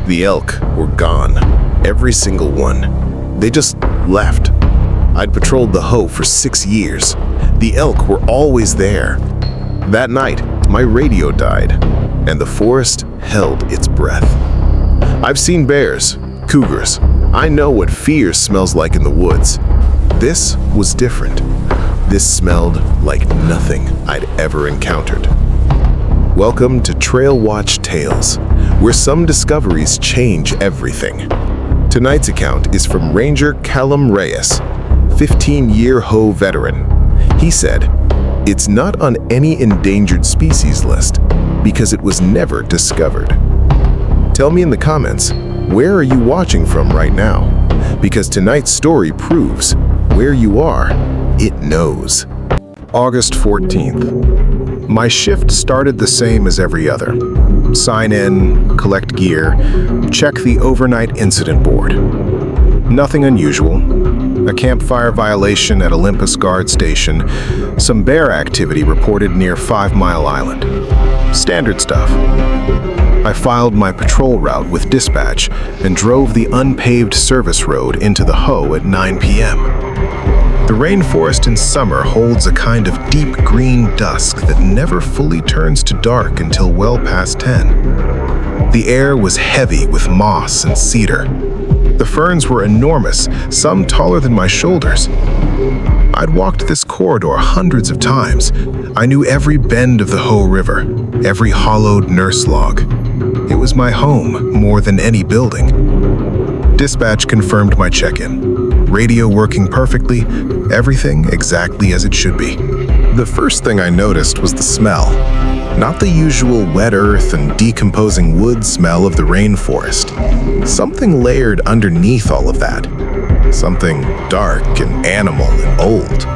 The elk were gone. Every single one. They just left. I'd patrolled the Hoh for 6 years. The elk were always there. That night, my radio died, and the forest held its breath. I've seen bears, cougars. I know what fear smells like in the woods. This was different. This smelled like nothing I'd ever encountered. Welcome to Trailwatch Tales, where some discoveries change everything. Tonight's account is from Ranger Callum Reyes, 15-year Hoh veteran. He said, "It's not on any endangered species list because it was never discovered." Tell me in the comments, where are you watching from right now? Because tonight's story proves where you are, it knows. August 14th. My shift started the same as every other. Sign in, collect gear, check the overnight incident board. Nothing unusual. A campfire violation at Olympus Guard Station, some bear activity reported near 5 Mile Island. Standard stuff. I filed my patrol route with dispatch and drove the unpaved service road into the Hoh at 9 p.m. The rainforest in summer holds a kind of deep green dusk that never fully turns to dark until well past 10. The air was heavy with moss and cedar. The ferns were enormous, some taller than my shoulders. I'd walked this corridor hundreds of times. I knew every bend of the Hoh River, every hollowed nurse log. It was my home more than any building. Dispatch confirmed my check-in. Radio working perfectly, everything exactly as it should be. The first thing I noticed was the smell. Not the usual wet earth and decomposing wood smell of the rainforest. Something layered underneath all of that. Something dark and animal and old.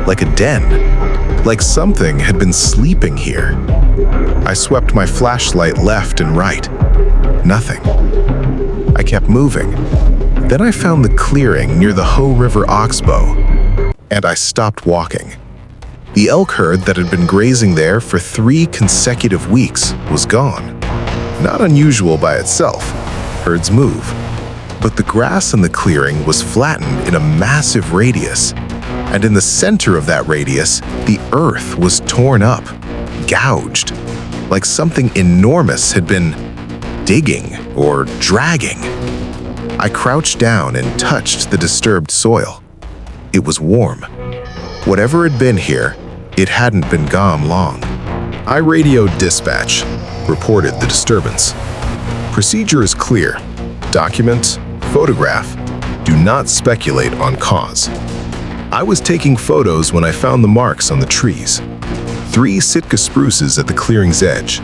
Like a den. Like something had been sleeping here. I swept my flashlight left and right. Nothing. I kept moving. Then I found the clearing near the Hoh River Oxbow, and I stopped walking. The elk herd that had been grazing there for 3 consecutive weeks was gone. Not unusual by itself. Herds move. But the grass in the clearing was flattened in a massive radius, and in the center of that radius, the earth was torn up, gouged, like something enormous had been digging or dragging. I crouched down and touched the disturbed soil. It was warm. Whatever had been here, it hadn't been gone long. I radioed dispatch, reported the disturbance. Procedure is clear. Document, photograph, do not speculate on cause. I was taking photos when I found the marks on the trees. 3 Sitka spruces at the clearing's edge.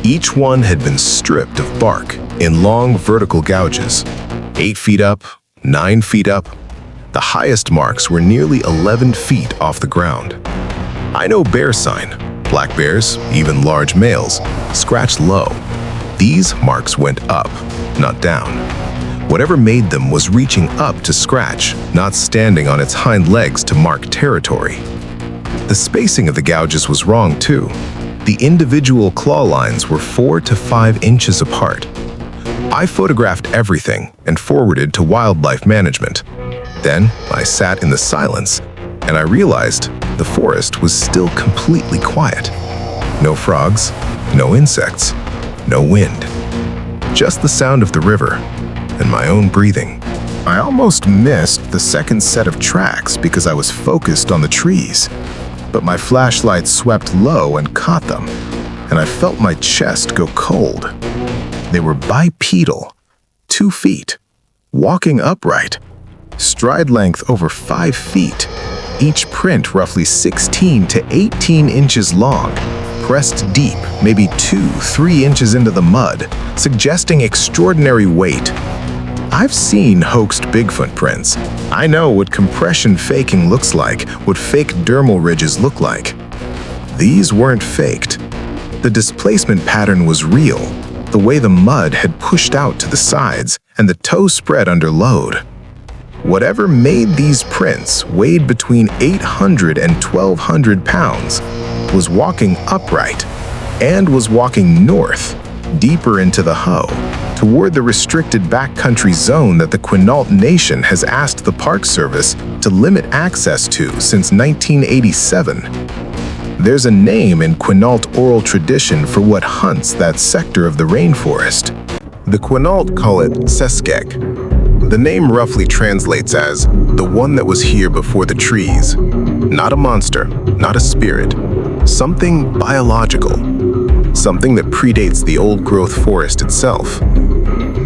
Each one had been stripped of bark in long vertical gouges. 8 feet up, 9 feet up. The highest marks were nearly 11 feet off the ground. I know bear sign. Black bears, even large males, scratch low. These marks went up, not down. Whatever made them was reaching up to scratch, not standing on its hind legs to mark territory. The spacing of the gouges was wrong too. The individual claw lines were 4 to 5 inches apart. I photographed everything and forwarded to wildlife management. Then I sat in the silence, and I realized the forest was still completely quiet. No frogs, no insects, no wind. Just the sound of the river and my own breathing. I almost missed the second set of tracks because I was focused on the trees, but my flashlight swept low and caught them, and I felt my chest go cold. They were bipedal, 2 feet, walking upright, stride length over 5 feet, each print roughly 16 to 18 inches long, pressed deep, maybe 2-3 inches into the mud, suggesting extraordinary weight. I've seen hoaxed Bigfoot prints. I know what compression faking looks like, what fake dermal ridges look like. These weren't faked. The displacement pattern was real. The way the mud had pushed out to the sides and the toe spread under load. Whatever made these prints weighed between 800 and 1,200 pounds, was walking upright, and was walking north, deeper into the Hoh, toward the restricted backcountry zone that the Quinault Nation has asked the Park Service to limit access to since 1987. There's a name in Quinault oral tradition for what hunts that sector of the rainforest. The Quinault call it Seskek. The name roughly translates as the one that was here before the trees. Not a monster, not a spirit, something biological, something that predates the old-growth forest itself.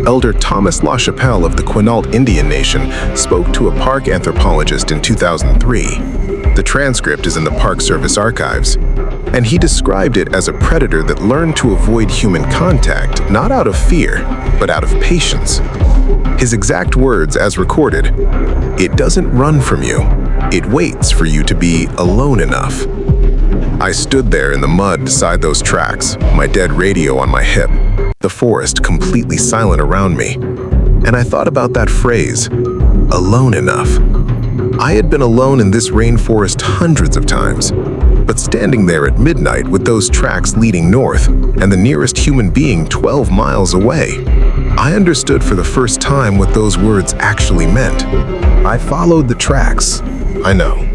Elder Thomas LaChapelle of the Quinault Indian Nation spoke to a park anthropologist in 2003. The transcript is in the Park Service archives, and he described it as a predator that learned to avoid human contact, not out of fear, but out of patience. His exact words, as recorded, "It doesn't run from you. It waits for you to be alone enough." I stood there in the mud beside those tracks, my dead radio on my hip, the forest completely silent around me. And I thought about that phrase, alone enough. I had been alone in this rainforest hundreds of times, but standing there at midnight with those tracks leading north and the nearest human being 12 miles away, I understood for the first time what those words actually meant. I followed the tracks. I know.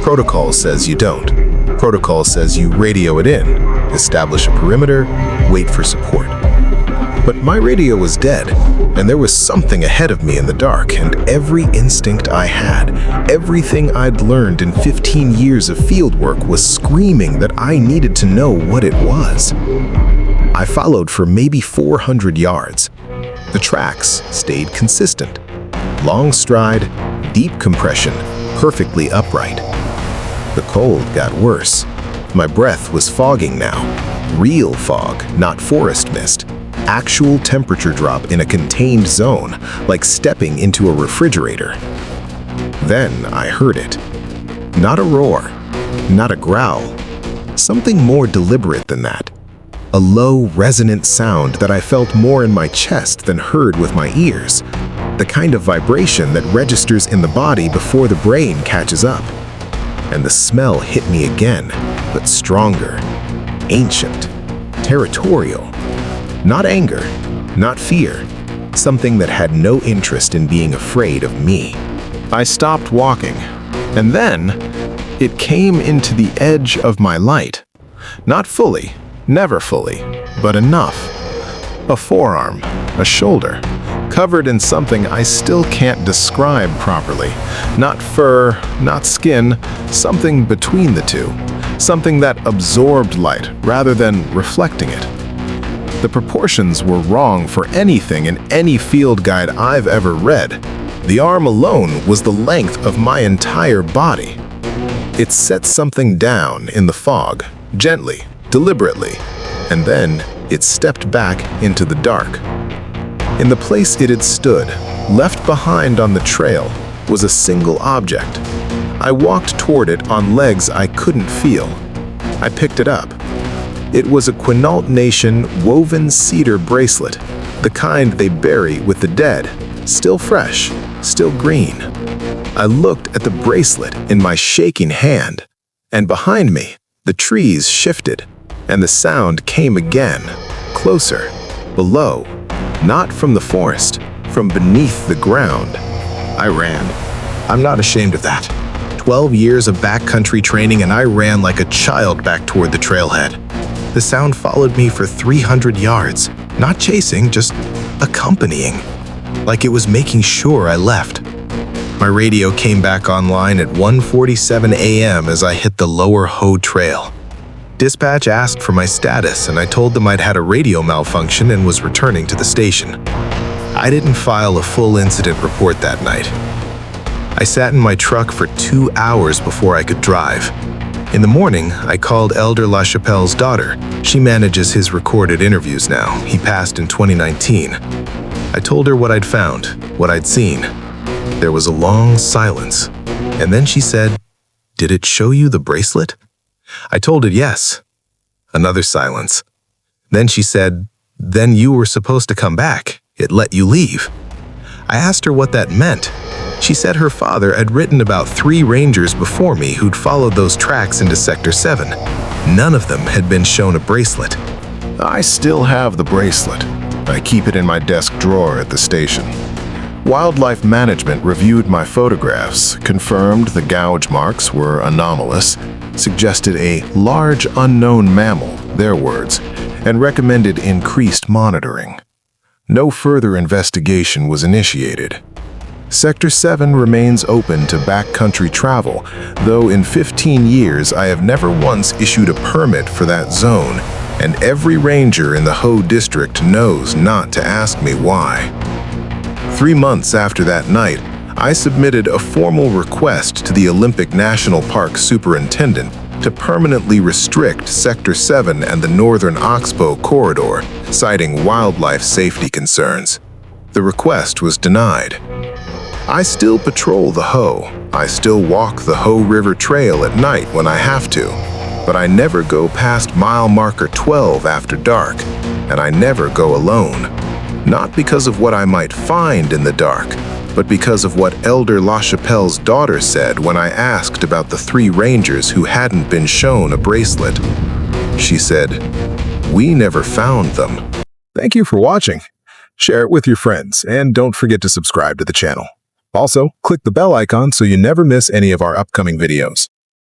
Protocol says you don't. Protocol says you radio it in, establish a perimeter, wait for support. But my radio was dead, and there was something ahead of me in the dark, and every instinct I had, everything I'd learned in 15 years of fieldwork was screaming that I needed to know what it was. I followed for maybe 400 yards. The tracks stayed consistent. Long stride, deep compression, perfectly upright. The cold got worse. My breath was fogging now. Real fog, not forest mist. Actual temperature drop in a contained zone, like stepping into a refrigerator. Then I heard it. Not a roar, not a growl. Something more deliberate than that. A low, resonant sound that I felt more in my chest than heard with my ears. The kind of vibration that registers in the body before the brain catches up. And the smell hit me again, but stronger, ancient, territorial. Not anger, not fear, something that had no interest in being afraid of me. I stopped walking, and then it came into the edge of my light. Not fully, never fully, but enough. A forearm, a shoulder, covered in something I still can't describe properly. Not fur, not skin, something between the two. Something that absorbed light rather than reflecting it. The proportions were wrong for anything in any field guide I've ever read. The arm alone was the length of my entire body. It set something down in the fog, gently, deliberately, and then it stepped back into the dark. In the place it had stood, left behind on the trail, was a single object. I walked toward it on legs I couldn't feel. I picked it up. It was a Quinault Nation woven cedar bracelet, the kind they bury with the dead, still fresh, still green. I looked at the bracelet in my shaking hand, and behind me, the trees shifted, and the sound came again, closer, below, not from the forest, from beneath the ground. I ran. I'm not ashamed of that. 12 years of backcountry training, and I ran like a child back toward the trailhead. The sound followed me for 300 yards, not chasing, just accompanying, like it was making sure I left. My radio came back online at 1:47 a.m. as I hit the lower Hoh Trail. Dispatch asked for my status, and I told them I'd had a radio malfunction and was returning to the station. I didn't file a full incident report that night. I sat in my truck for 2 hours before I could drive. In the morning, I called Elder LaChapelle's daughter. She manages his recorded interviews now. He passed in 2019. I told her what I'd found, what I'd seen. There was a long silence, and then she said, "Did it show you the bracelet?" I told her yes. Another silence. Then she said, "Then you were supposed to come back. It let you leave." I asked her what that meant. She said her father had written about 3 rangers before me who'd followed those tracks into Sector 7. None of them had been shown a bracelet. I still have the bracelet. I keep it in my desk drawer at the station. Wildlife management reviewed my photographs, confirmed the gouge marks were anomalous, suggested a large unknown mammal, their words, and recommended increased monitoring. No further investigation was initiated. Sector 7 remains open to backcountry travel, though in 15 years I have never once issued a permit for that zone, and every ranger in the Hoh district knows not to ask me why. 3 months after that night, I submitted a formal request to the Olympic National Park superintendent to permanently restrict Sector 7 and the northern Oxbow corridor, citing wildlife safety concerns. The request was denied. I still patrol the Hoh. I still walk the Hoh River Trail at night when I have to, but I never go past mile marker 12 after dark, and I never go alone. Not because of what I might find in the dark, but because of what Elder LaChapelle's daughter said when I asked about the 3 rangers who hadn't been shown a bracelet. She said, "We never found them." Thank you for watching. Share it with your friends, and don't forget to subscribe to the channel. Also, click the bell icon so you never miss any of our upcoming videos.